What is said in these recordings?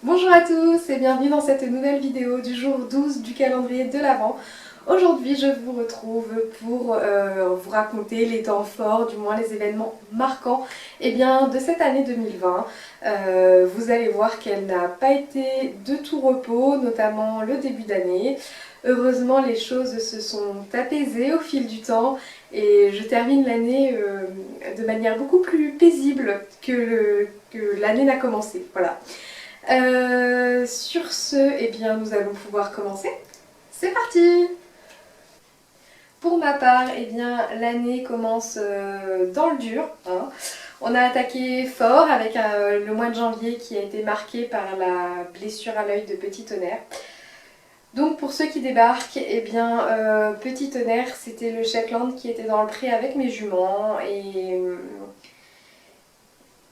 Bonjour à tous et bienvenue dans cette nouvelle vidéo du jour 12 du calendrier de l'Avent. Aujourd'hui je vous retrouve pour vous raconter les temps forts, du moins les événements marquants de cette année 2020. Vous allez voir qu'elle n'a pas été de tout repos, notamment le début d'année. Heureusement les choses se sont apaisées au fil du temps et je termine l'année de manière beaucoup plus paisible que l'année n'a commencé. Voilà. Sur ce, nous allons pouvoir commencer. C'est parti! Pour ma part, l'année commence dans le dur, hein. On a attaqué fort avec le mois de janvier qui a été marqué par la blessure à l'œil de Petit Tonnerre. Donc pour ceux qui débarquent, Petit Tonnerre, c'était le Shetland qui était dans le pré avec mes juments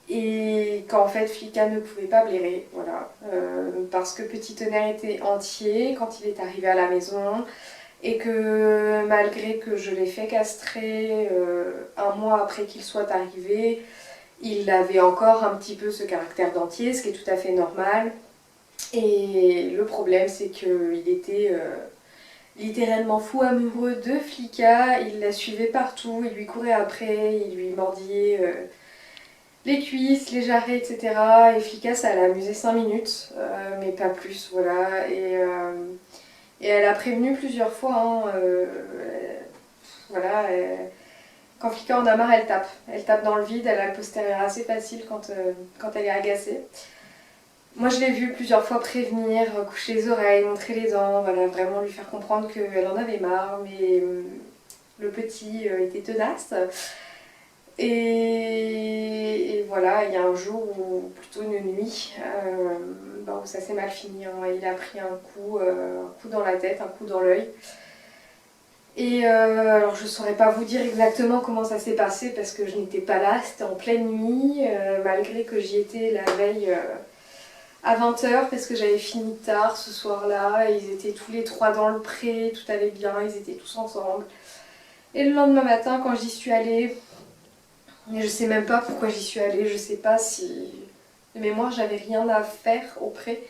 et qu'en fait Flicka ne pouvait pas blairer, voilà, parce que Petit Tonnerre était entier quand il est arrivé à la maison et que malgré que je l'ai fait castrer un mois après qu'il soit arrivé, il avait encore un petit peu ce caractère d'entier, ce qui est tout à fait normal. Et le problème c'est qu'il était littéralement fou amoureux de Flicka, il la suivait partout, il lui courait après, il lui mordillait les cuisses, les jarrets, etc. Et Flicka, ça l'a amusé 5 minutes, mais pas plus, voilà. Et elle a prévenu plusieurs fois, hein, voilà. Quand Flicka en a marre, elle tape. Elle tape dans le vide, elle a le postérieur assez facile quand elle est agacée. Moi, je l'ai vue plusieurs fois prévenir, coucher les oreilles, montrer les dents, voilà, vraiment lui faire comprendre qu'elle en avait marre, mais le petit était tenace. Et voilà, il y a un jour, ou plutôt une nuit, où ça s'est mal fini, hein. Il a pris un coup dans la tête, un coup dans l'œil. Et alors je saurais pas vous dire exactement comment ça s'est passé parce que je n'étais pas là, c'était en pleine nuit, malgré que j'y étais la veille à 20h parce que j'avais fini tard ce soir-là, et ils étaient tous les trois dans le pré, tout allait bien, ils étaient tous ensemble. Et le lendemain matin, quand j'y suis allée, et je sais même pas pourquoi j'y suis allée, je sais pas si de mémoire j'avais rien à faire auprès.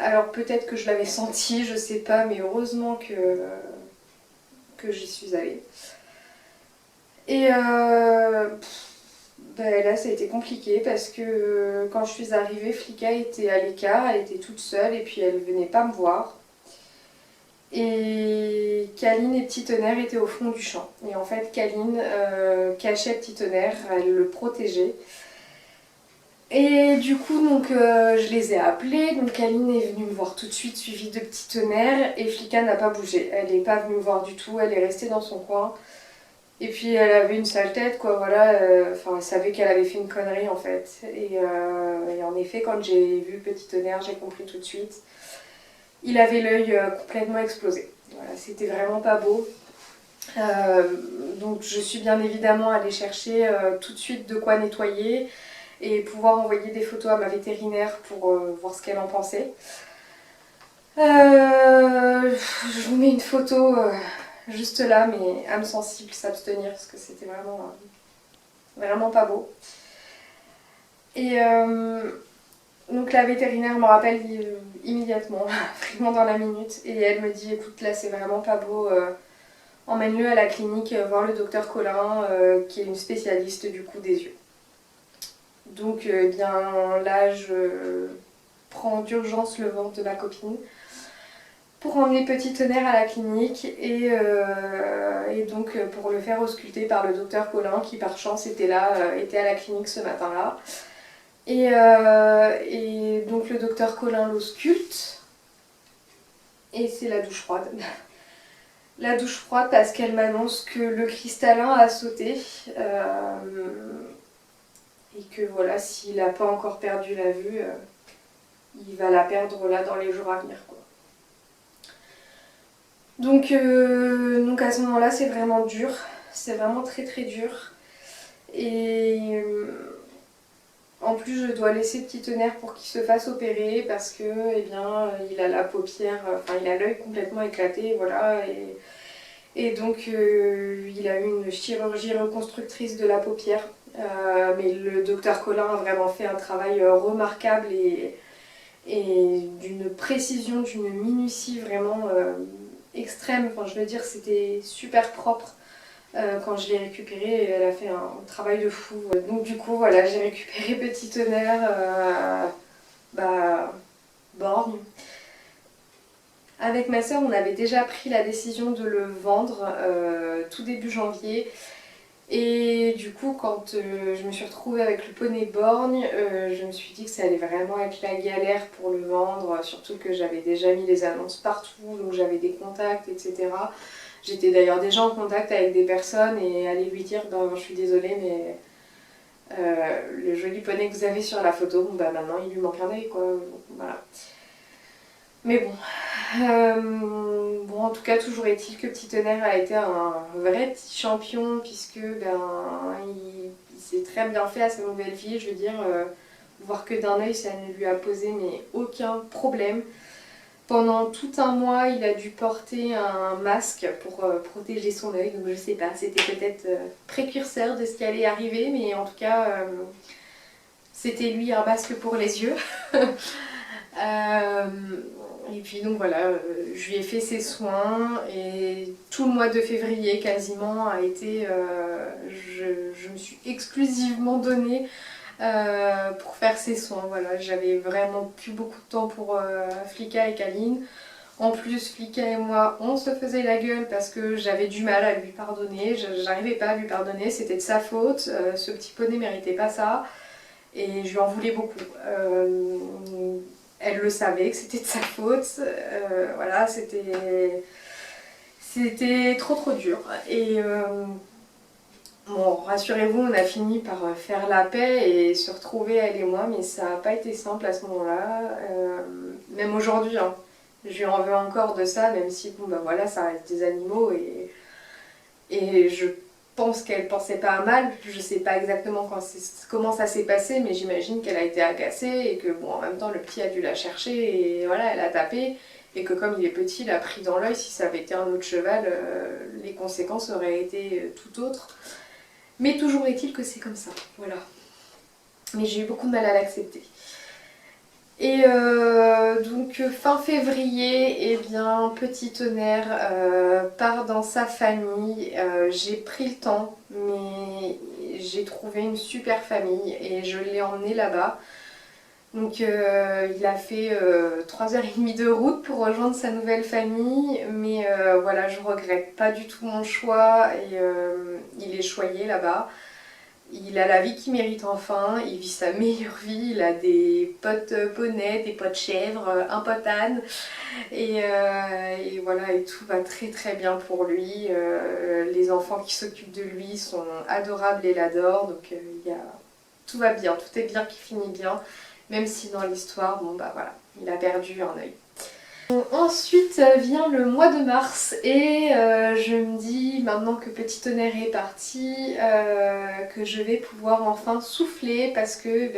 Alors peut-être que je l'avais senti, je sais pas, mais heureusement que j'y suis allée. Et là ça a été compliqué parce que quand je suis arrivée, Flicka était à l'écart, elle était toute seule et puis elle venait pas me voir. Et Kaline et Petit Tonnerre étaient au fond du champ. Et en fait, Kaline cachait Petit Tonnerre, elle le protégeait. Et du coup, je les ai appelés. Donc Kaline est venue me voir tout de suite, suivie de Petit Tonnerre. Et Flicka n'a pas bougé. Elle n'est pas venue me voir du tout. Elle est restée dans son coin. Et puis elle avait une sale tête, quoi. Voilà. Elle savait qu'elle avait fait une connerie en fait. Et en effet, quand j'ai vu Petit Tonnerre, j'ai compris tout de suite. Il avait l'œil complètement explosé. Voilà, c'était vraiment pas beau. Donc je suis bien évidemment allée chercher tout de suite de quoi nettoyer et pouvoir envoyer des photos à ma vétérinaire pour voir ce qu'elle en pensait. Je vous mets une photo juste là, mais âme sensible, s'abstenir parce que c'était vraiment pas beau. Et donc la vétérinaire me rappelle immédiatement, vraiment dans la minute, et elle me dit écoute là c'est vraiment pas beau, emmène-le à la clinique voir le docteur Colin qui est une spécialiste du coup des yeux. Donc là je prends d'urgence le ventre de ma copine pour emmener Petit Tonnerre à la clinique et donc pour le faire ausculter par le docteur Colin qui par chance était là, était à la clinique ce matin-là. Et donc le docteur Colin l'ausculte et c'est la douche froide. La douche froide parce qu'elle m'annonce que le cristallin a sauté et que voilà, s'il n'a pas encore perdu la vue, il va la perdre là dans les jours à venir, quoi. Donc à ce moment-là c'est vraiment dur, c'est vraiment très très dur. Et en plus, je dois laisser Petit Tonnerre pour qu'il se fasse opérer parce que, il a la paupière, il a l'œil complètement éclaté, voilà. Et donc, il a eu une chirurgie reconstructrice de la paupière. Mais le docteur Colin a vraiment fait un travail remarquable et d'une précision, d'une minutie vraiment extrême. Enfin, je veux dire, c'était super propre. Quand je l'ai récupérée, elle a fait un travail de fou. Donc du coup, voilà, j'ai récupéré Petit Tonnerre borgne. Avec ma soeur, on avait déjà pris la décision de le vendre tout début janvier. Et du coup, quand je me suis retrouvée avec le poney borgne, je me suis dit que ça allait vraiment être la galère pour le vendre, surtout que j'avais déjà mis les annonces partout, donc j'avais des contacts, etc. J'étais d'ailleurs déjà en contact avec des personnes et allais lui dire ben, je suis désolée, mais le joli poney que vous avez sur la photo, bon, bah, maintenant il lui manque un œil, quoi. Voilà. Mais bon. Bon, en tout cas, toujours est-il que Petit Tonnerre a été un vrai petit champion, puisque il s'est très bien fait à sa nouvelle vie. Je veux dire, voir que d'un œil, ça ne lui a posé mais aucun problème. Pendant tout un mois, il a dû porter un masque pour protéger son œil. Donc je sais pas, c'était peut-être précurseur de ce qui allait arriver, mais en tout cas, c'était lui un masque pour les yeux. Et puis donc voilà, je lui ai fait ses soins et tout le mois de février quasiment a été, je me suis exclusivement donnée pour faire ses soins. Voilà, j'avais vraiment plus beaucoup de temps pour Flika et Kaline. En plus, Flika et moi, on se faisait la gueule parce que j'avais du mal à lui pardonner. J'arrivais pas à lui pardonner, c'était de sa faute. Ce petit poney méritait pas ça et je lui en voulais beaucoup. Elle le savait que c'était de sa faute. Voilà, c'était trop dur. Et bon, rassurez-vous, on a fini par faire la paix et se retrouver elle et moi, mais ça n'a pas été simple à ce moment-là. Même aujourd'hui, hein, je lui en veux encore de ça, même si bon bah voilà, ça reste des animaux et je pense qu'elle pensait pas à mal. Je sais pas exactement comment ça s'est passé, mais j'imagine qu'elle a été agacée et que bon, en même temps le petit a dû la chercher et voilà, elle a tapé. Et que comme il est petit, il a pris dans l'œil. Si ça avait été un autre cheval, les conséquences auraient été tout autres. Mais toujours est-il que c'est comme ça, voilà. Mais j'ai eu beaucoup de mal à l'accepter. Et donc fin février, eh bien, Petit Tonnerre part dans sa famille. J'ai pris le temps, mais j'ai trouvé une super famille et je l'ai emmené là-bas. Donc il a fait 3h30 de route pour rejoindre sa nouvelle famille, mais voilà, je regrette pas du tout mon choix et il est choyé là-bas. Il a la vie qu'il mérite enfin, il vit sa meilleure vie, il a des potes poneys, des potes chèvres, un pote âne et voilà, et tout va très très bien pour lui. Les enfants qui s'occupent de lui sont adorables et l'adorent, donc tout va bien, tout est bien qui finit bien, même si dans l'histoire, bon bah voilà, il a perdu un œil. Ensuite vient le mois de mars et je me dis maintenant que Petit Tonnerre est parti que je vais pouvoir enfin souffler parce que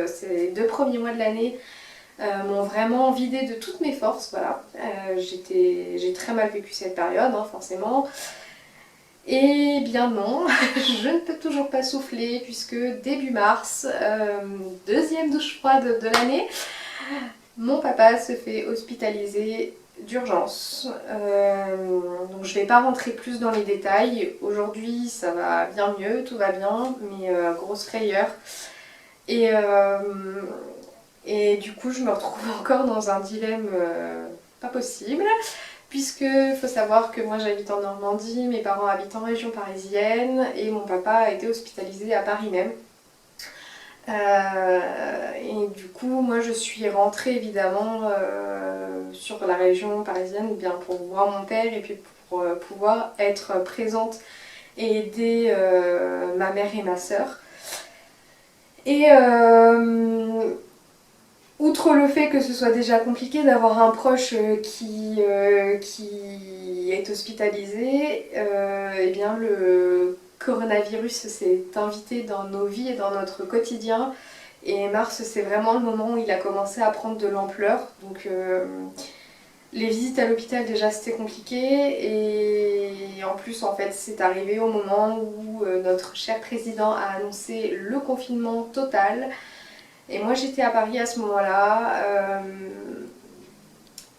ces 2 premiers mois de l'année m'ont vraiment vidé de toutes mes forces. Voilà. J'ai très mal vécu cette période, hein, forcément. Et bien non, je ne peux toujours pas souffler puisque début mars, deuxième douche froide de l'année, mon papa se fait hospitaliser d'urgence. Donc je vais pas rentrer plus dans les détails. Aujourd'hui ça va bien mieux, tout va bien, mais grosse frayeur. Et du coup je me retrouve encore dans un dilemme pas possible. Puisque il faut savoir que moi j'habite en Normandie, mes parents habitent en région parisienne et mon papa a été hospitalisé à Paris même. Et du coup, moi je suis rentrée évidemment sur la région parisienne bien pour voir mon père et puis pour pouvoir être présente et aider ma mère et ma soeur. Et outre le fait que ce soit déjà compliqué d'avoir un proche qui est hospitalisé, eh bien le coronavirus s'est invité dans nos vies et dans notre quotidien. Et mars, c'est vraiment le moment où il a commencé à prendre de l'ampleur. Donc les visites à l'hôpital déjà c'était compliqué et en plus en fait c'est arrivé au moment où notre cher président a annoncé le confinement total. Et moi j'étais à Paris à ce moment-là.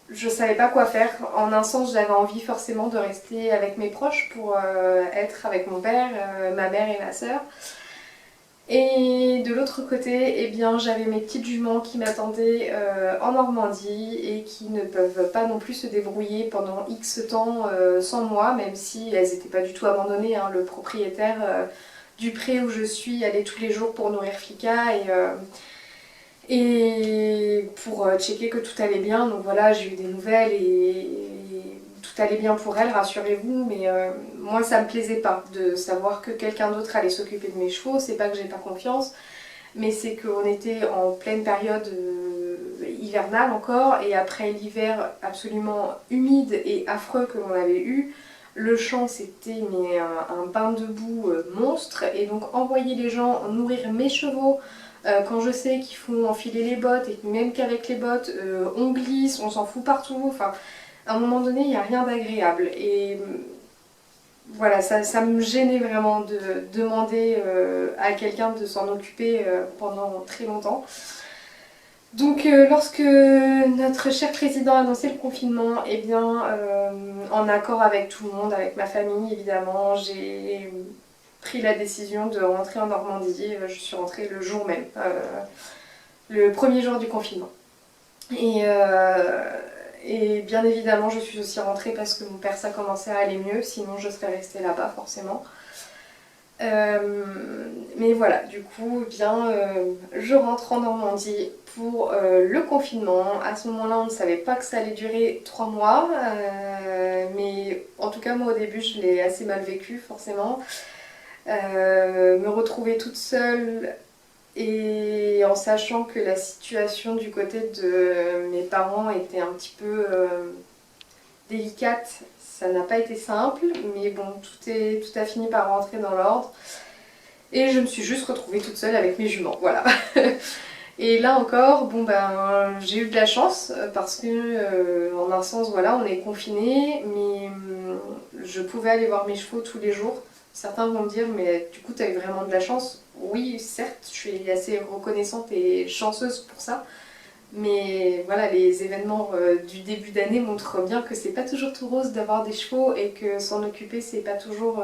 Je savais pas quoi faire. En un sens, j'avais envie forcément de rester avec mes proches pour être avec mon père, ma mère et ma sœur. Et de l'autre côté, eh bien, j'avais mes petites juments qui m'attendaient en Normandie et qui ne peuvent pas non plus se débrouiller pendant X temps sans moi, même si elles n'étaient pas du tout abandonnées, hein. Le propriétaire du pré où je suis allait tous les jours pour nourrir Fika et pour checker que tout allait bien. Donc voilà, j'ai eu des nouvelles et tout allait bien pour elle, rassurez-vous, mais moi ça me plaisait pas de savoir que quelqu'un d'autre allait s'occuper de mes chevaux. C'est pas que j'ai pas confiance, mais c'est qu'on était en pleine période hivernale encore, et après l'hiver absolument humide et affreux que l'on avait eu, le champ c'était un bain de boue monstre, et donc envoyer les gens nourrir mes chevaux quand je sais qu'il faut enfiler les bottes et que même qu'avec les bottes on glisse, on s'en fout partout, enfin à un moment donné il n'y a rien d'agréable. Et voilà, ça me gênait vraiment de demander à quelqu'un de s'en occuper pendant très longtemps. Donc lorsque notre cher président a annoncé le confinement, eh bien en accord avec tout le monde, avec ma famille évidemment, j'ai pris la décision de rentrer en Normandie. Je suis rentrée le jour même, le premier jour du confinement. Et bien évidemment, je suis aussi rentrée parce que mon père, ça commençait à aller mieux, sinon je serais restée là-bas forcément. Mais voilà, du coup, bien, je rentre en Normandie pour le confinement. À ce moment-là, on ne savait pas que ça allait durer 3 mois, mais en tout cas, moi au début, je l'ai assez mal vécu forcément. Me retrouver toute seule et en sachant que la situation du côté de mes parents était un petit peu délicate, ça n'a pas été simple, mais bon, tout a fini par rentrer dans l'ordre. Et je me suis juste retrouvée toute seule avec mes juments, voilà. Et là encore, bon ben, j'ai eu de la chance parce que, en un sens, voilà, on est confinés, mais je pouvais aller voir mes chevaux tous les jours. Certains vont me dire, mais du coup, tu as eu vraiment de la chance. Oui, certes, je suis assez reconnaissante et chanceuse pour ça. Mais voilà, les événements du début d'année montrent bien que c'est pas toujours tout rose d'avoir des chevaux et que s'en occuper, c'est pas toujours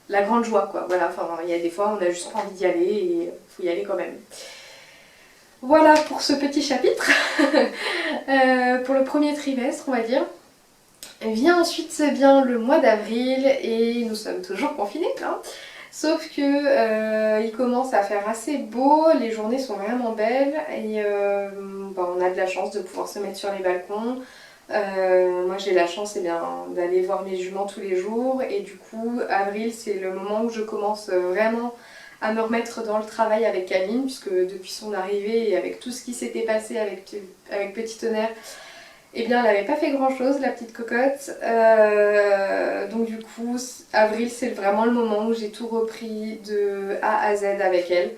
la grande joie, quoi. Voilà, enfin, il y a des fois, on a juste pas envie d'y aller et il faut y aller quand même. Voilà pour ce petit chapitre, pour le premier trimestre, on va dire. Vient ensuite bien le mois d'avril et nous sommes toujours confinés, hein. Sauf que il commence à faire assez beau, les journées sont vraiment belles et on a de la chance de pouvoir se mettre sur les balcons. Moi j'ai la chance d'aller voir mes juments tous les jours, et du coup avril c'est le moment où je commence vraiment à me remettre dans le travail avec Camille, puisque depuis son arrivée et avec tout ce qui s'était passé avec Petit Tonnerre, eh bien, elle n'avait pas fait grand chose, la petite cocotte. Donc du coup, avril, c'est vraiment le moment où j'ai tout repris de A à Z avec elle.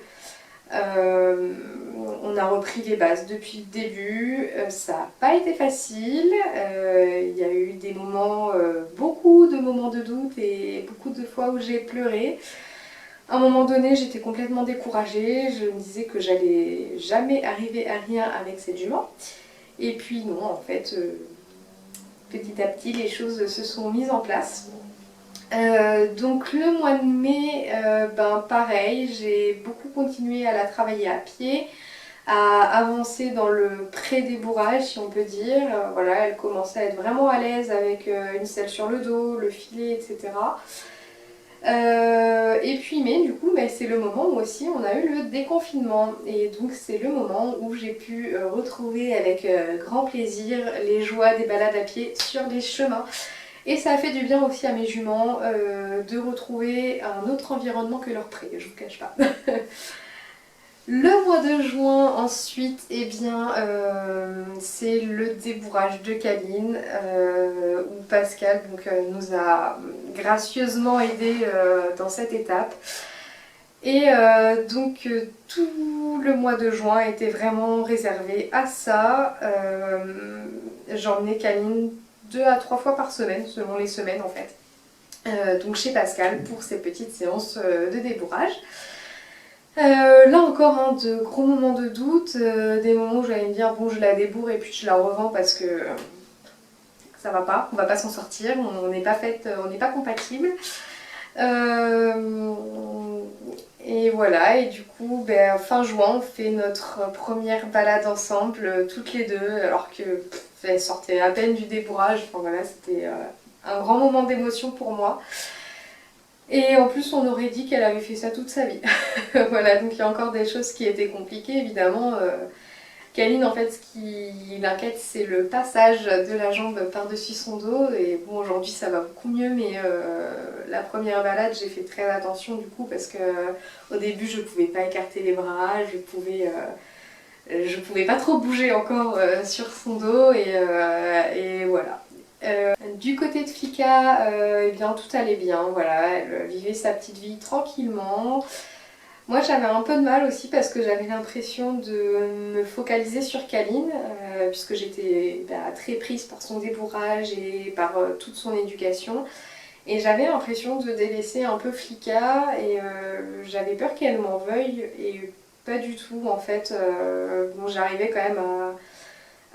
On a repris les bases depuis le début. Ça n'a pas été facile. Il y a eu des moments, beaucoup de moments de doute et beaucoup de fois où j'ai pleuré. À un moment donné, j'étais complètement découragée. Je me disais que j'allais jamais arriver à rien avec cette jument. Et puis non, en fait, petit à petit, les choses se sont mises en place. Donc le mois de mai, pareil, j'ai beaucoup continué à la travailler à pied, à avancer dans le pré-débourrage, si on peut dire. Voilà, elle commençait à être vraiment à l'aise avec une selle sur le dos, le filet, etc. Et puis mai, du coup, c'est le moment où aussi on a eu le déconfinement, et donc c'est le moment où j'ai pu retrouver avec grand plaisir les joies des balades à pied sur les chemins. Et ça a fait du bien aussi à mes juments de retrouver un autre environnement que leur pré, je vous cache pas. Le mois de juin ensuite, c'est le débourrage de Caline, où Pascal nous a gracieusement aidés dans cette étape. Et tout le mois de juin était vraiment réservé à ça. J'emmenais Caline 2 à 3 fois par semaine, selon les semaines en fait. Donc chez Pascal pour ces petites séances de débourrage. Là encore, hein, de gros moments de doute, des moments où j'allais me dire bon je la débourre et puis je la revends parce que ça va pas, on va pas s'en sortir, on n'est pas faites, on n'est pas compatibles. Euh, et voilà, et du coup, ben, fin juin, on fait notre première balade ensemble, toutes les deux, alors que elle sortait à peine du débourrage. Enfin voilà, c'était un grand moment d'émotion pour moi. Et en plus, on aurait dit qu'elle avait fait ça toute sa vie. Voilà, donc il y a encore des choses qui étaient compliquées, évidemment. Kaline, en fait, ce qui l'inquiète, c'est le passage de la jambe par-dessus son dos. Et bon, aujourd'hui, ça va beaucoup mieux, mais la première balade, j'ai fait très attention du coup, parce que au début, je pouvais pas écarter les bras, je pouvais pas trop bouger encore sur son dos, et voilà. Du côté de Fika, eh bien, tout allait bien, voilà, elle vivait sa petite vie tranquillement. Moi j'avais un peu de mal aussi parce que j'avais l'impression de me focaliser sur Kaline, puisque j'étais très prise par son débourrage et par toute son éducation. Et j'avais l'impression de délaisser un peu Flika et j'avais peur qu'elle m'en veuille et pas du tout en fait. Bon, j'arrivais quand même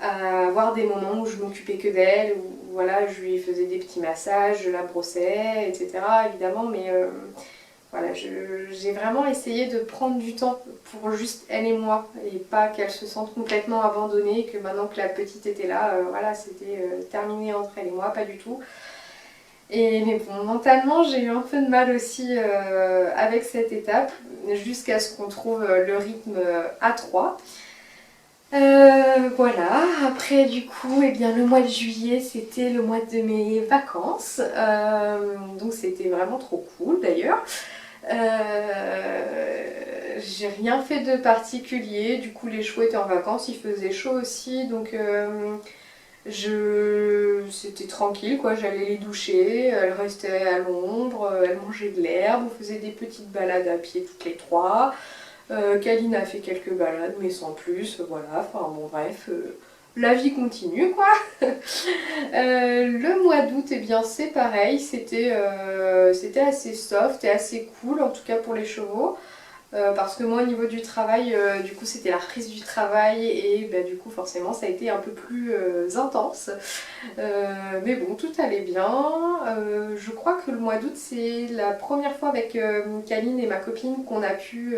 à avoir des moments où je m'occupais que d'elle, où voilà, je lui faisais des petits massages, je la brossais, etc. évidemment, mais voilà, j'ai vraiment essayé de prendre du temps pour juste elle et moi et pas qu'elle se sente complètement abandonnée, que maintenant que la petite était là, voilà, c'était terminé entre elle et moi, pas du tout. Et mais bon, mentalement, j'ai eu un peu de mal aussi avec cette étape, jusqu'à ce qu'on trouve le rythme à 3. Voilà, après du coup, eh bien, le mois de juillet, c'était le mois de mes vacances, donc c'était vraiment trop cool d'ailleurs. J'ai rien fait de particulier, du coup les chevaux étaient en vacances, il faisait chaud aussi, donc c'était tranquille quoi, j'allais les doucher, elles restaient à l'ombre, elles mangeaient de l'herbe, on faisait des petites balades à pied toutes les trois. Kaline a fait quelques balades mais sans plus, voilà, enfin bon bref, la vie continue quoi. Le mois d'août, eh bien c'est pareil, c'était assez soft et assez cool, en tout cas pour les chevaux. Parce que moi au niveau du travail, du coup c'était la reprise du travail et bah, du coup forcément ça a été un peu plus intense. Mais bon, tout allait bien. Je crois que le mois d'août c'est la première fois avec Kaline et ma copine qu'on a pu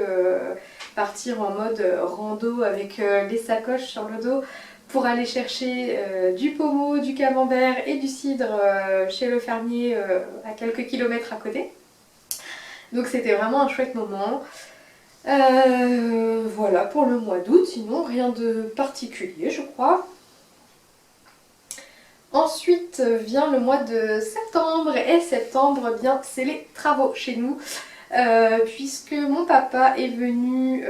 partir en mode rando avec les sacoches sur le dos pour aller chercher du pommeau, du camembert et du cidre chez le fermier à quelques kilomètres à côté. Donc c'était vraiment un chouette moment. Voilà pour le mois d'août, sinon rien de particulier je crois. Ensuite vient le mois de septembre et septembre, eh bien c'est les travaux chez nous. Puisque mon papa est venu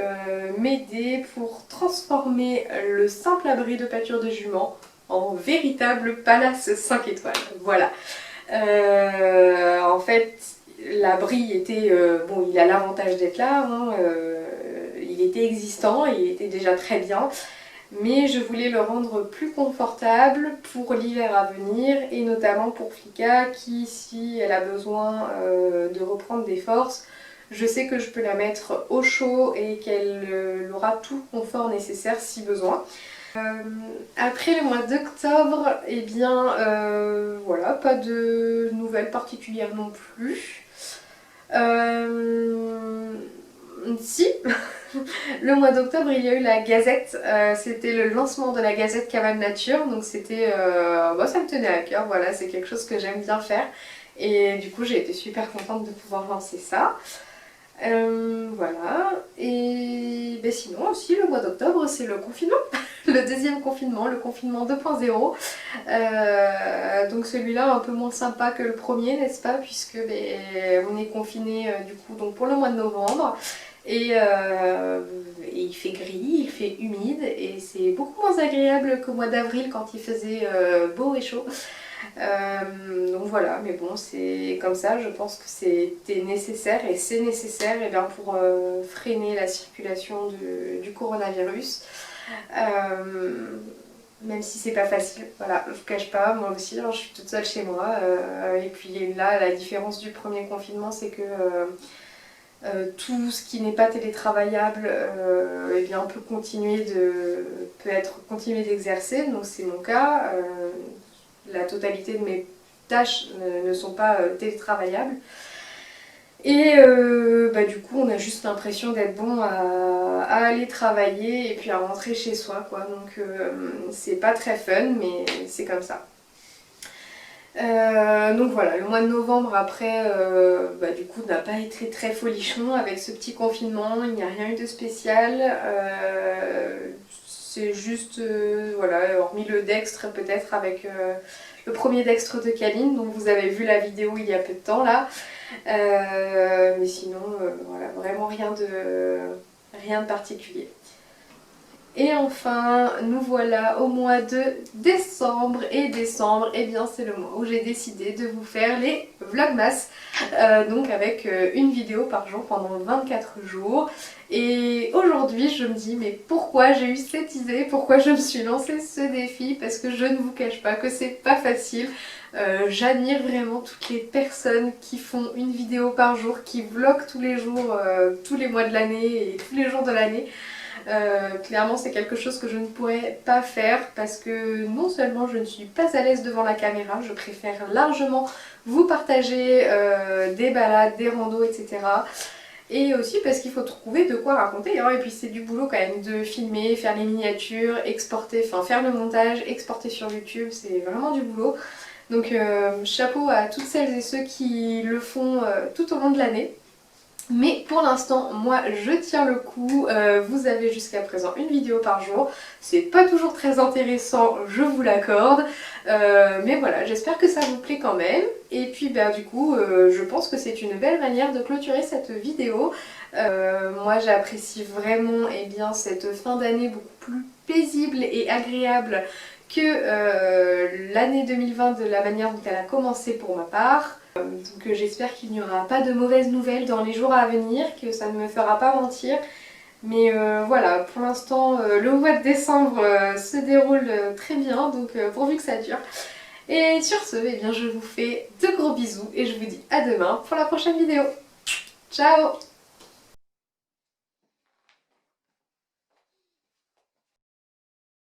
m'aider pour transformer le simple abri de pâture de jument en véritable palace 5 étoiles. Voilà. En fait, l'abri était... bon, il a l'avantage d'être là, hein, il était existant, il était déjà très bien, mais je voulais le rendre plus confortable pour l'hiver à venir et notamment pour Fika qui, si elle a besoin de reprendre des forces, je sais que je peux la mettre au chaud et qu'elle aura tout le confort nécessaire si besoin. Après le mois d'octobre, eh bien voilà, pas de nouvelles particulières non plus. Si, le mois d'octobre il y a eu la Gazette, c'était le lancement de la Gazette Cavale Nature, donc c'était, bah, ça me tenait à cœur, voilà, c'est quelque chose que j'aime bien faire. Et du coup j'ai été super contente de pouvoir lancer ça. Voilà, et ben sinon aussi le mois d'octobre c'est le confinement, le deuxième confinement, le confinement 2.0. Donc celui-là un peu moins sympa que le premier, n'est-ce pas, puisque ben, on est confiné du coup donc pour le mois de novembre et il fait gris, il fait humide et c'est beaucoup moins agréable qu'au mois d'avril quand il faisait beau et chaud. Donc voilà, mais bon, c'est comme ça, je pense que c'était nécessaire et c'est nécessaire eh bien, pour freiner la circulation du coronavirus. Même si c'est pas facile, voilà, je vous cache pas, moi aussi, alors, je suis toute seule chez moi. Et puis là, la différence du premier confinement, c'est que Tout ce qui n'est pas télétravaillable eh bien, peut être continué d'exercer, donc c'est mon cas. La totalité de mes tâches ne sont pas télétravaillables. Et du coup on a juste l'impression d'être bon à aller travailler et puis à rentrer chez soi quoi. Donc c'est pas très fun mais c'est comme ça. Donc voilà, le mois de novembre après du coup n'a pas été très folichon avec ce petit confinement, il n'y a rien eu de spécial. C'est juste, voilà, hormis le Dextre peut-être avec le premier Dextre de Kaline, dont vous avez vu la vidéo il y a peu de temps là. Mais sinon, voilà, vraiment rien de particulier. Et enfin, nous voilà au mois de décembre. Et décembre, eh bien c'est le mois où j'ai décidé de vous faire les vlogmas. Donc avec une vidéo par jour pendant 24 jours. Et aujourd'hui je me dis mais pourquoi j'ai eu cette idée, pourquoi je me suis lancé ce défi, parce que je ne vous cache pas que c'est pas facile. J'admire vraiment toutes les personnes qui font une vidéo par jour, qui vloguent tous les jours, tous les mois de l'année et tous les jours de l'année. Clairement c'est quelque chose que je ne pourrais pas faire parce que non seulement je ne suis pas à l'aise devant la caméra, je préfère largement vous partager des balades, des randos, etc. Et aussi parce qu'il faut trouver de quoi raconter, hein. Et puis c'est du boulot quand même de filmer, faire les miniatures, exporter, enfin faire le montage, exporter sur YouTube, c'est vraiment du boulot. Donc chapeau à toutes celles et ceux qui le font tout au long de l'année. Mais pour l'instant, moi je tiens le coup, vous avez jusqu'à présent une vidéo par jour, c'est pas toujours très intéressant, je vous l'accorde, mais voilà, j'espère que ça vous plaît quand même. Et puis du coup, je pense que c'est une belle manière de clôturer cette vidéo. Moi j'apprécie vraiment cette fin d'année beaucoup plus paisible et agréable que l'année 2020 de la manière dont elle a commencé pour ma part. Donc j'espère qu'il n'y aura pas de mauvaises nouvelles dans les jours à venir, que ça ne me fera pas mentir. Mais voilà, pour l'instant le mois de décembre se déroule très bien, donc pourvu que ça dure. Et sur ce, eh bien, je vous fais de gros bisous et je vous dis à demain pour la prochaine vidéo. Ciao!